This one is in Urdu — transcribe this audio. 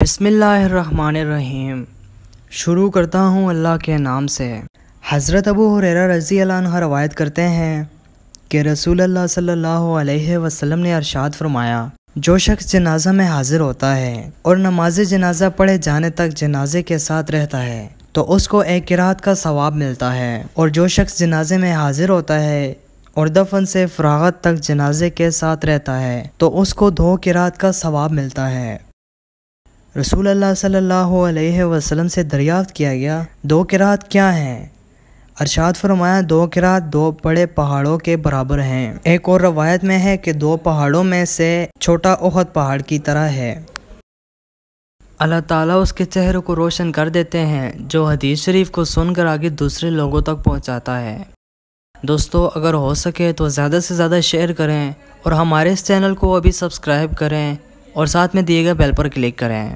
بسم اللہ الرحمن الرحیم۔ شروع کرتا ہوں اللہ کے نام سے۔ حضرت ابو ہریرہ رضی اللہ عنہ روایت کرتے ہیں کہ رسول اللہ صلی اللہ علیہ وسلم نے ارشاد فرمایا، جو شخص جنازہ میں حاضر ہوتا ہے اور نماز جنازہ پڑھے جانے تک جنازے کے ساتھ رہتا ہے تو اس کو ایک قرات کا ثواب ملتا ہے، اور جو شخص جنازے میں حاضر ہوتا ہے اور دفن سے فراغت تک جنازے کے ساتھ رہتا ہے تو اس کو 2 قرات کا ثواب ملتا ہے۔ رسول اللہ صلی اللہ علیہ وسلم سے دریافت کیا گیا، 2 قرات کیا ہیں؟ ارشاد فرمایا، 2 قرات 2 بڑے پہاڑوں کے برابر ہیں۔ ایک اور روایت میں ہے کہ 2 پہاڑوں میں سے چھوٹا احد پہاڑ کی طرح ہے۔ اللہ تعالیٰ اس کے چہرے کو روشن کر دیتے ہیں جو حدیث شریف کو سن کر آگے دوسرے لوگوں تک پہنچاتا ہے۔ دوستو، اگر ہو سکے تو زیادہ سے زیادہ شیئر کریں اور ہمارے اس چینل کو ابھی سبسکرائب کریں اور ساتھ میں دیے گئے بیل پر کلک کریں۔